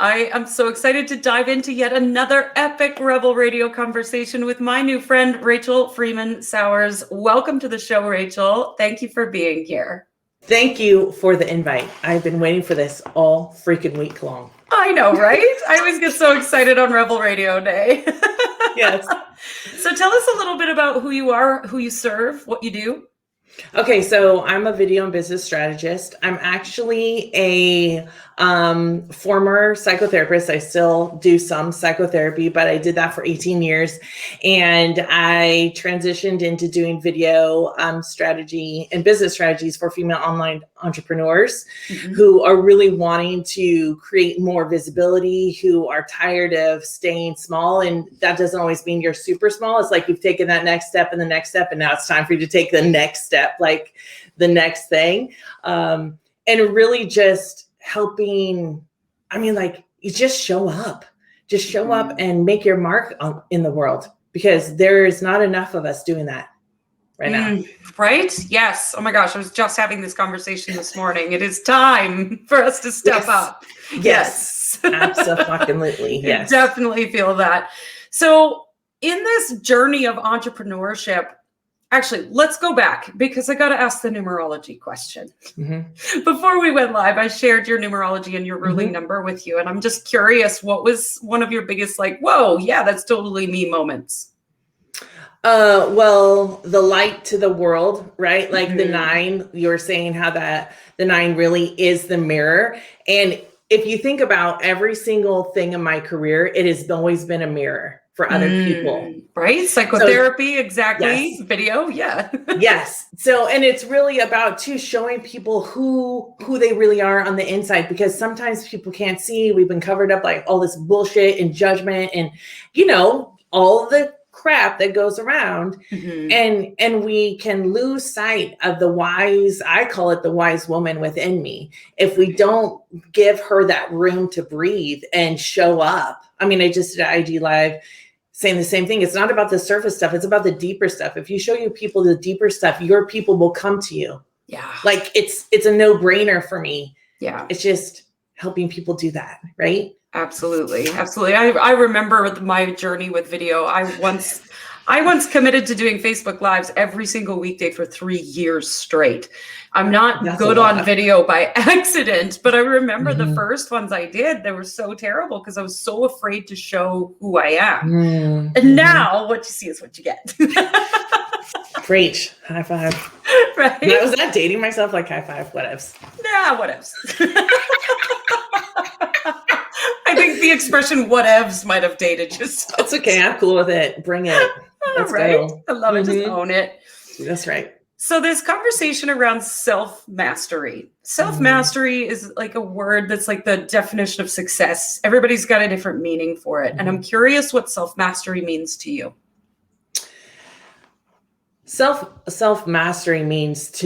I am so excited to dive into yet another epic Rebel Radio conversation with my new friend, Rachel Freemon Sowers. Welcome to the show, Rachel. Thank you for being here. Thank you for the invite. I've been waiting for this all freaking week long. I know, right? I always get so excited on Rebel Radio Day. Yes. So tell us a little bit about who you are, who you serve, what you do. Okay, so I'm a video and business strategist. I'm actually a former psychotherapist. I still do some psychotherapy, but I did that for 18 years. And I transitioned into doing video strategy and business strategies for female online entrepreneurs who are really wanting to create more visibility, who are tired of staying small. And that doesn't always mean you're super small. It's like you've taken that next step and the next step, and now it's time for you to take the next step, like the next thing. And really just helping, you just show up and make your mark in the world, because there is not enough of us doing that right now. Right? Yes. Oh my gosh. I was just having this conversation this morning. It is time for us to step up. Yes. Absolutely. Yes. I definitely feel that. So in this journey of entrepreneurship, actually, let's go back, because I got to ask the numerology question. Before we went live, I shared your numerology and your ruling number with you. And I'm just curious, what was one of your biggest, whoa, yeah, that's totally me moments? Well, the light to the world, right? Like the 9, you were saying how that the 9 really is the mirror. And if you think about every single thing in my career, it has always been a mirror for other people. Right? Psychotherapy, so, exactly. Yes. Video. Yeah. Yes. So, and it's really about showing people who they really are on the inside, because sometimes people can't see. We've been covered up like all this bullshit and judgment and, all the crap that goes around. And we can lose sight of the wise, I call it the wise woman within me, if we don't give her that room to breathe and show up. I just did an IG live saying the same thing. It's not about the surface stuff. It's about the deeper stuff. If you show your people the deeper stuff, your people will come to you. Yeah. Like it's a no-brainer for me. Yeah. It's just helping people do that. Right. Absolutely. Absolutely. I remember my journey with video. I once committed to doing Facebook Lives every single weekday for 3 years straight. I'm not good on video by accident, but I remember the first ones I did, they were so terrible because I was so afraid to show who I am. And now what you see is what you get. Great. High five. Right? Now, was that dating myself? Like high five? Whatevs. Nah, whatevs. I think the expression whatevs might have dated you. So. It's okay. I'm cool with it. Bring it. Let's go. I love it. Just own it. That's right. So this conversation around self-mastery. Self-mastery is like a word that's like the definition of success. Everybody's got a different meaning for it. And I'm curious what self-mastery means to you. Self-mastery means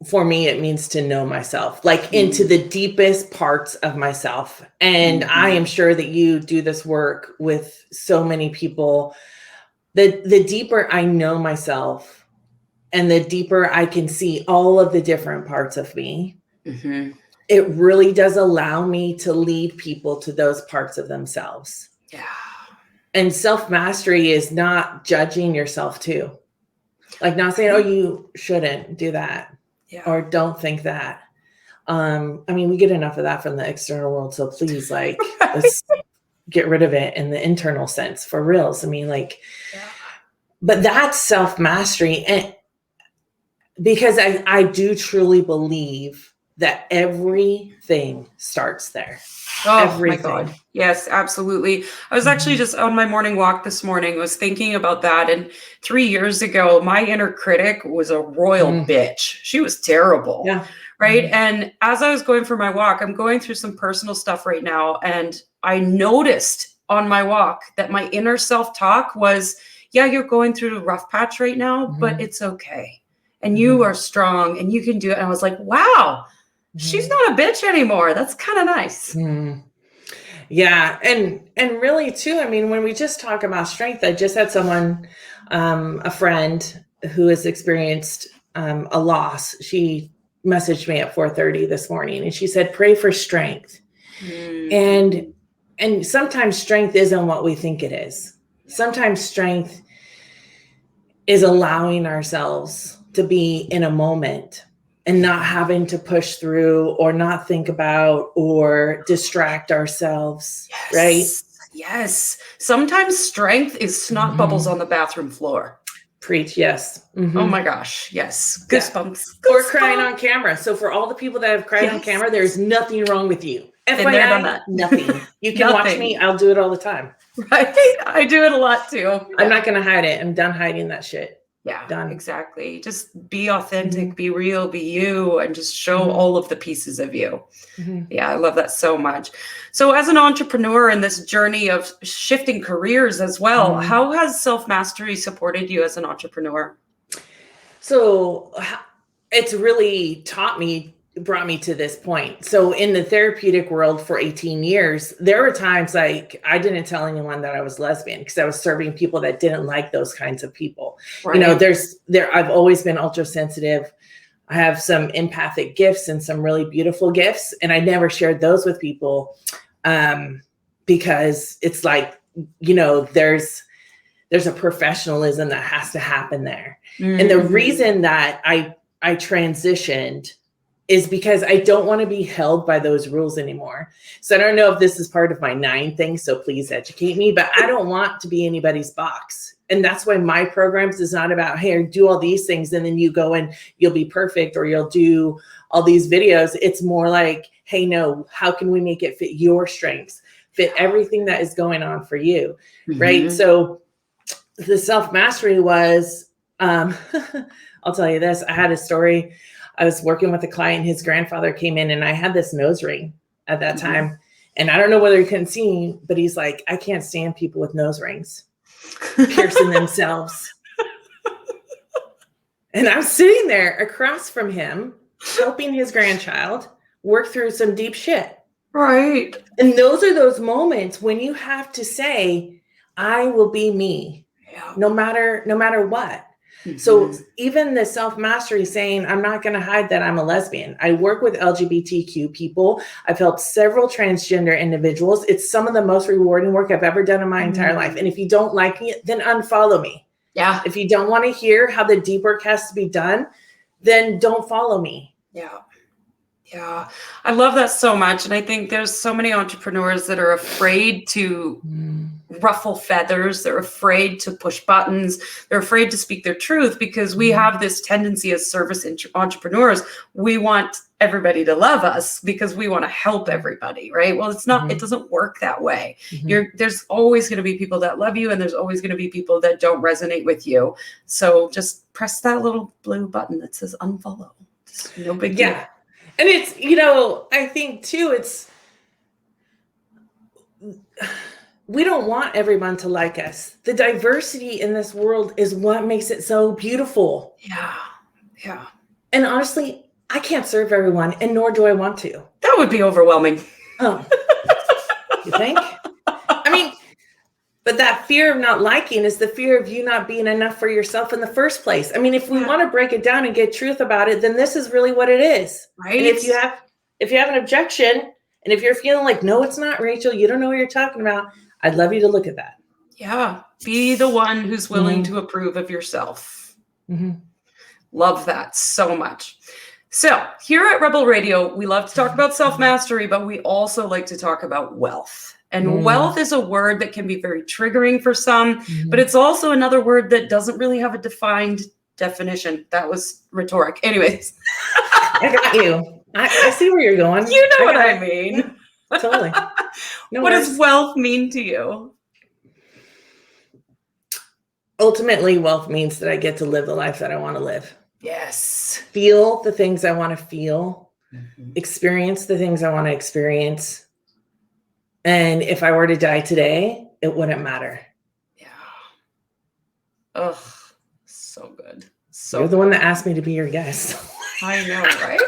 for me, it means to know myself, like into the deepest parts of myself. And I am sure that you do this work with so many people. The deeper I know myself, and the deeper I can see all of the different parts of me, it really does allow me to lead people to those parts of themselves. Yeah. And self-mastery is not judging yourself too. Like not saying, oh, you shouldn't do that. Yeah. Or don't think that. We get enough of that from the external world. So please, let's get rid of it in the internal sense for reals. But that's self-mastery. And because I do truly believe that everything starts there. Oh, everything. My God. Yes, absolutely. I was actually just on my morning walk this morning, was thinking about that. And 3 years ago, my inner critic was a royal bitch. She was terrible. Yeah. Right. And as I was going for my walk, I'm going through some personal stuff right now. And I noticed on my walk that my inner self-talk was, yeah, you're going through a rough patch right now, but it's okay. And you are strong and you can do it. And I was like, wow, she's not a bitch anymore. That's kind of nice. Yeah. And really too, when we just talk about strength, I just had someone, a friend who has experienced a loss. She messaged me at 4:30 this morning and she said, pray for strength. And sometimes strength isn't what we think it is. Sometimes strength is allowing ourselves to be in a moment and not having to push through or not think about or distract ourselves. Yes. Right? Yes. Sometimes strength is snot bubbles on the bathroom floor. Preach. Yes. Oh my gosh. Yes. Goosebumps. Or crying on camera. So for all the people that have cried on camera, there's nothing wrong with you. FYI, nothing. You can watch me. I'll do it all the time. Right. I do it a lot too. I'm not going to hide it. I'm done hiding that shit. Yeah, done. Exactly. Just be authentic, be real, be you, and just show all of the pieces of you. Yeah, I love that so much. So as an entrepreneur in this journey of shifting careers as well, how has self-mastery supported you as an entrepreneur? So it's really brought me to this point. So in the therapeutic world for 18 years, there were times like I didn't tell anyone that I was lesbian because I was serving people that didn't like those kinds of people. Right. You know, I've always been ultra sensitive. I have some empathic gifts and some really beautiful gifts. And I never shared those with people because it's like, you know, there's a professionalism that has to happen there. And the reason that I transitioned is because I don't want to be held by those rules anymore. So I don't know if this is part of my 9 things, so please educate me, but I don't want to be anybody's box. And that's why my programs is not about, hey, do all these things and then you go and you'll be perfect or you'll do all these videos. It's more like, hey, no, how can we make it fit your strengths, fit everything that is going on for you, right? So the self-mastery was, I'll tell you this, I had a story. I was working with a client, his grandfather came in and I had this nose ring at that time. And I don't know whether he couldn't see, but he's like, I can't stand people with nose rings piercing themselves. And I'm sitting there across from him, helping his grandchild work through some deep shit. Right. And those are those moments when you have to say, I will be me, no matter what. So even the self-mastery saying, I'm not going to hide that I'm a lesbian. I work with LGBTQ people. I've helped several transgender individuals. It's some of the most rewarding work I've ever done in my entire life. And if you don't like it, then unfollow me. Yeah. If you don't want to hear how the deep work has to be done, then don't follow me. Yeah. Yeah. I love that so much. And I think there's so many entrepreneurs that are afraid to ruffle feathers. They're afraid to push buttons. They're afraid to speak their truth because we have this tendency as service entrepreneurs. We want everybody to love us because we want to help everybody, right? Well, it's not, it doesn't work that way. There's always going to be people that love you and there's always going to be people that don't resonate with you. So just press that little blue button that says unfollow. It's no big deal. And it's, you know, I think too, it's, we don't want everyone to like us. The diversity in this world is what makes it so beautiful. Yeah. Yeah. And honestly, I can't serve everyone and nor do I want to. That would be overwhelming. Oh, you think? I mean, but that fear of not liking is the fear of you not being enough for yourself in the first place. I mean, if we want to break it down and get truth about it, then this is really what it is. Right. And if you have an objection and if you're feeling like, no, it's not, Rachel, you don't know what you're talking about, I'd love you to look at that. Yeah. Be the one who's willing to approve of yourself. Love that so much. So here at Rebel Radio, we love to talk about self-mastery, but we also like to talk about wealth. And wealth is a word that can be very triggering for some, but it's also another word that doesn't really have a defined definition. That was rhetoric. Anyways. I got you. I see where you're going. You know what I mean. Totally. What does wealth mean to you? Ultimately, wealth means that I get to live the life that I want to live. Yes. Feel the things I want to feel. Experience the things I want to experience. And if I were to die today, it wouldn't matter. Yeah. Ugh. So good. So You're the one that asked me to be your guest. I know, right?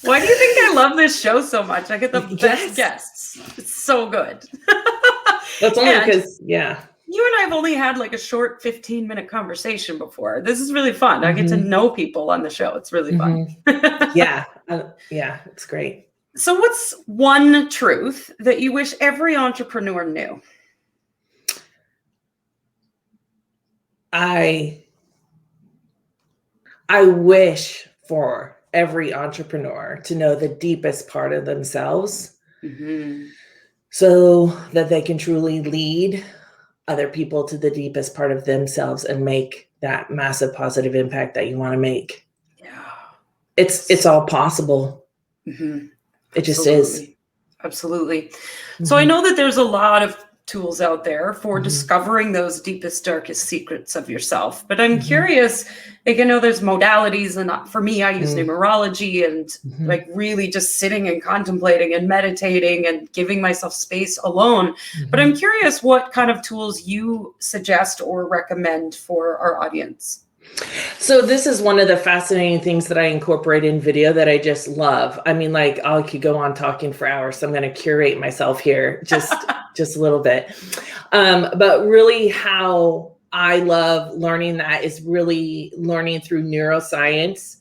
Why do you think I love this show so much? I get the best guests. It's so good. That's only because, you and I have only had like a short 15-minute conversation before. This is really fun. I get to know people on the show. It's really fun. Yeah, it's great. So what's one truth that you wish every entrepreneur knew? I wish for every entrepreneur to know the deepest part of themselves, so that they can truly lead other people to the deepest part of themselves and make that massive positive impact that you want to make. Yeah. It's all possible. It just is. Absolutely. So I know that there's a lot of tools out there for discovering those deepest, darkest secrets of yourself. But I'm curious, like, I know there's modalities, and for me, I use numerology and like really just sitting and contemplating and meditating and giving myself space alone. But I'm curious what kind of tools you suggest or recommend for our audience. So this is one of the fascinating things that I incorporate in video that I just love. I mean, like, I could go on talking for hours, so I'm going to curate myself here just a little bit. But really how I love learning that is really learning through neuroscience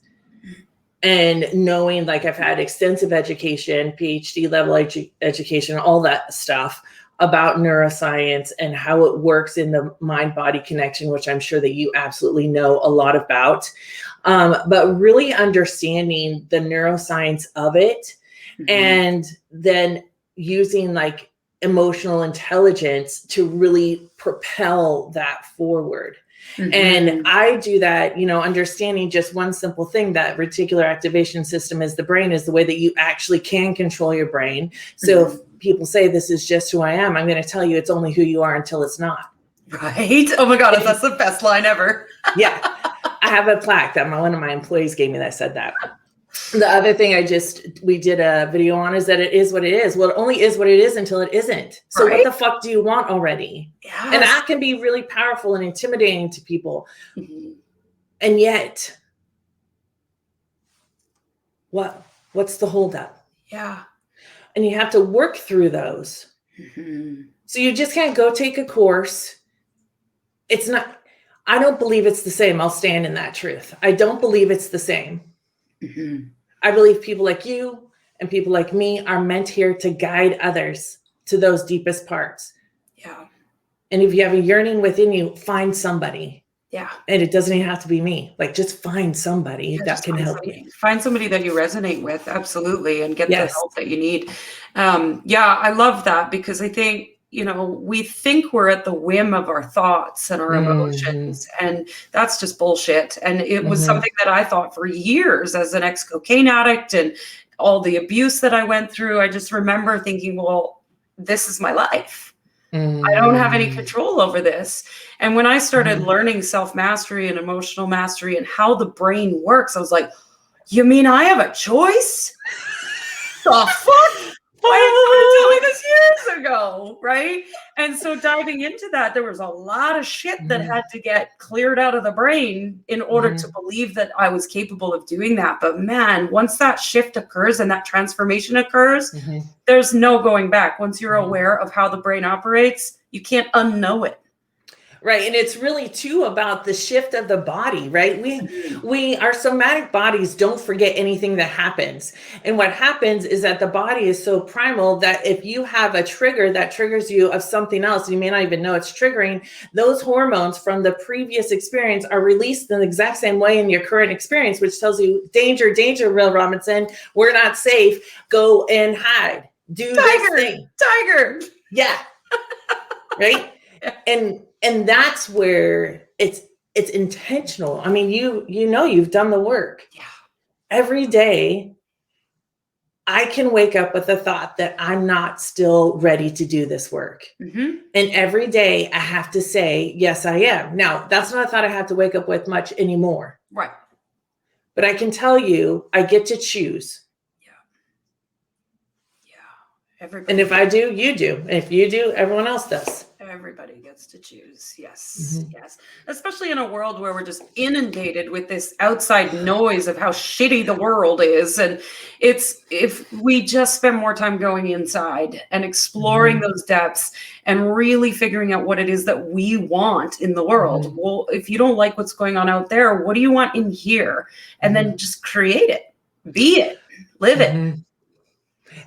and knowing, like, I've had extensive education, PhD level education, all that stuff about neuroscience and how it works in the mind-body connection, which I'm sure that you absolutely know a lot about. But really understanding the neuroscience of it, and then using like emotional intelligence to really propel that forward. And I do that, understanding just one simple thing, that reticular activation system is the brain, is the way that you actually can control your brain. So if people say this is just who I am, I'm going to tell you it's only who you are until it's not. Right? Oh my God, that's the best line ever. Yeah. I have a plaque that one of my employees gave me that said that. The other thing we did a video on is that it is what it is. Well, it only is what it is until it isn't. So what the fuck do you want already? Yes. And that can be really powerful and intimidating to people. And yet, what's the holdup? Yeah. And you have to work through those. So you just can't go take a course. I don't believe it's the same. I'll stand in that truth. I don't believe it's the same. I believe people like you and people like me are meant here to guide others to those deepest parts. Yeah. And if you have a yearning within you, find somebody. Yeah. And it doesn't even have to be me. Like, just find somebody that can help you. Find somebody that you resonate with. Absolutely. And get the help that you need. I love that, because I think, we think we're at the whim of our thoughts and our emotions, and that's just bullshit. And it was something that I thought for years as an ex-cocaine addict, and all the abuse that I went through. I just remember thinking, well, this is my life. I don't have any control over this. And when I started learning self-mastery and emotional mastery and how the brain works, I was like, you mean I have a choice? The fuck? Why didn't you tell me this years ago? Right? And so diving into that, there was a lot of shit that had to get cleared out of the brain in order to believe that I was capable of doing that. But man, once that shift occurs and that transformation occurs, there's no going back. Once you're aware of how the brain operates, you can't unknow it. Right. And it's really too about the shift of the body, right? Our somatic bodies don't forget anything that happens. And what happens is that the body is so primal that if you have a trigger that triggers you of something else, you may not even know it's triggering, those hormones from the previous experience are released in the exact same way in your current experience, which tells you, danger, danger, Will Robinson, we're not safe. Go and hide. Do this thing. Tiger. Yeah. Right. And that's where it's intentional. I mean, you've done the work. Yeah. Every day I can wake up with the thought that I'm not still ready to do this work. And every day I have to say, yes, I am. Now, that's not a thought I have to wake up with much anymore. Right. But I can tell you, I get to choose. Yeah. Everybody. And if I do, you do. And if you do, everyone else does. Everybody gets to choose. Yes. Yes. Especially in a world where we're just inundated with this outside noise of how shitty the world is. And if we just spend more time going inside and exploring those depths and really figuring out what it is that we want in the world. Well, if you don't like what's going on out there, what do you want in here? And then just create it, be it, live it.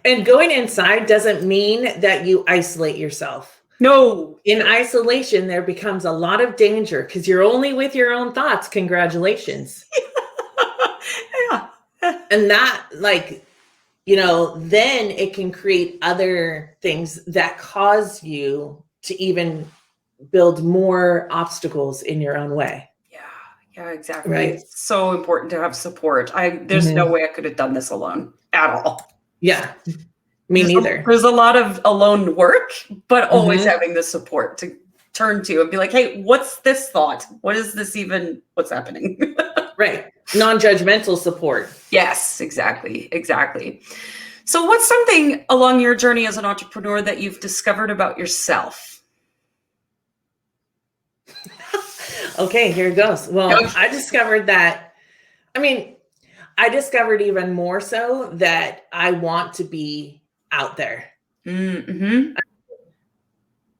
And going inside doesn't mean that you isolate yourself. No. In isolation, there becomes a lot of danger because you're only with your own thoughts. Congratulations. Yeah. And that, like, you know, then it can create other things that cause you to even build more obstacles in your own way. Yeah, exactly. Right. It's so important to have support. There's no way I could have done this alone at all. Yeah, me neither. There's a lot of alone work, but always having the support to turn to and be like, hey, what's this thought? What is this even? What's happening? Right. Non-judgmental support. Yes, exactly. So what's something along your journey as an entrepreneur that you've discovered about yourself? Okay, here it goes. Well, I discovered even more so that I want to be out there. Mm-hmm.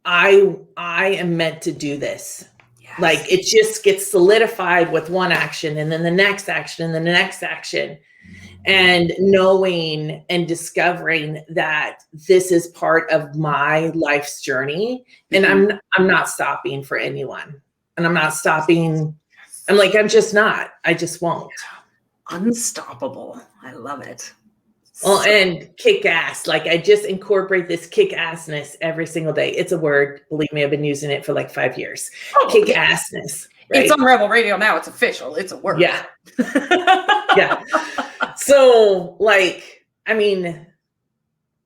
I am meant to do this. Yes. Like, it just gets solidified with one action and then the next action and then the next action. And knowing and discovering that this is part of my life's journey. And I'm not stopping for anyone. And I'm not stopping. I'm just not. I just won't. Unstoppable. I love it. Well, and kick ass. Like, I just incorporate this kick assness every single day. It's a word. Believe me, I've been using it for like 5 years. Kick assness. Right? It's on Rebel Radio now. It's official. It's a word. Yeah. Yeah. So, like, I mean,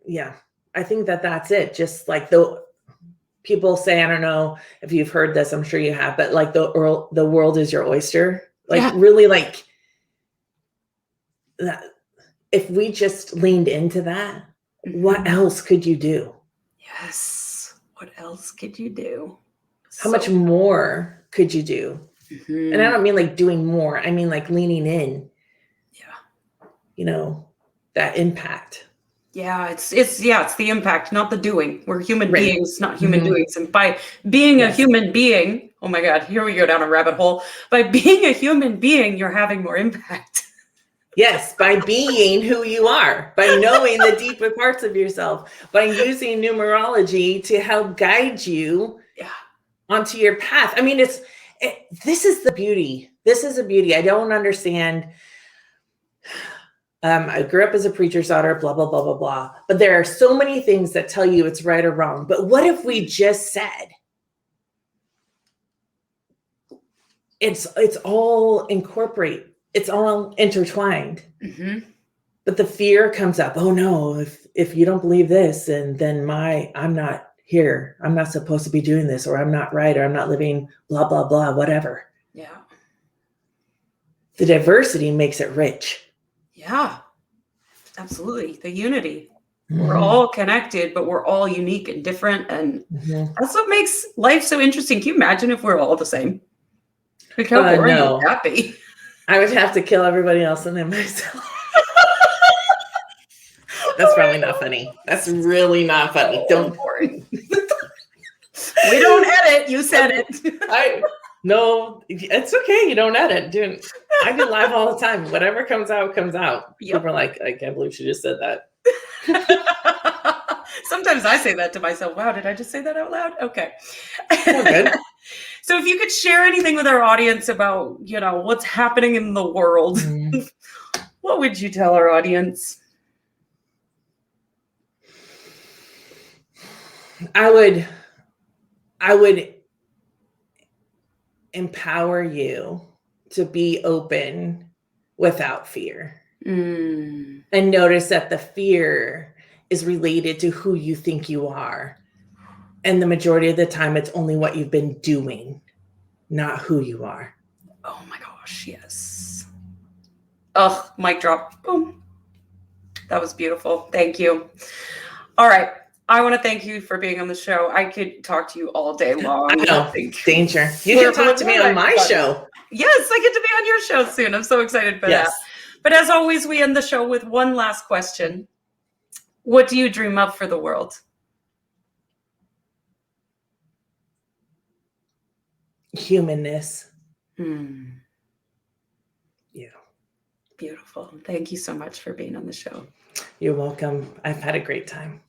yeah, I think that that's it. Just like the people say, I don't know if you've heard this, I'm sure you have, but like the world is your oyster. Like, really, like that. If we just leaned into that, what else could you do? Yes. What else could you do? How much more could you do? And I don't mean like doing more. I mean like leaning in. Yeah. You know, that impact. Yeah, it's the impact, not the doing. We're human beings, not human doings. And by being a human being, oh my God, here we go down a rabbit hole. By being a human being, you're having more impact. Yes, by being who you are, by knowing the deeper parts of yourself, by using numerology to help guide you onto your path. I mean, this is the beauty. This is a beauty. I don't understand. I grew up as a preacher's daughter, blah, blah, blah, blah, blah. But there are so many things that tell you it's right or wrong. But what if we just said, it's all incorporate. It's all intertwined. But the fear comes up. Oh no, if you don't believe this, and then I'm not here. I'm not supposed to be doing this, or I'm not right, or I'm not living blah, blah, blah, whatever. Yeah. The diversity makes it rich. Yeah, absolutely. The unity. We're all connected, but we're all unique and different. And that's what makes life so interesting. Can you imagine if we're all the same? Like, how boring would that be? I would have to kill everybody else and then myself. That's probably not funny. That's really not funny. Don't boring. We don't edit. You said it. No, it's okay. You don't edit, dude. I do live all the time. Whatever comes out, comes out. People are like, I can't believe she just said that. Sometimes I say that to myself. Wow, did I just say that out loud? Okay. Good. So if you could share anything with our audience about, what's happening in the world, what would you tell our audience? I would empower you to be open without fear. And notice that the fear is related to who you think you are. And the majority of the time, it's only what you've been doing, not who you are. Oh my gosh, yes. Oh, mic drop. Boom. That was beautiful. Thank you. All right. I want to thank you for being on the show. I could talk to you all day long. I know. Danger. You can talk to me on my show. Yes, I get to be on your show soon. I'm so excited for that. But as always, we end the show with one last question. What do you dream of for the world? Humanness. Yeah. Beautiful. Thank you so much for being on the show. You're welcome. I've had a great time.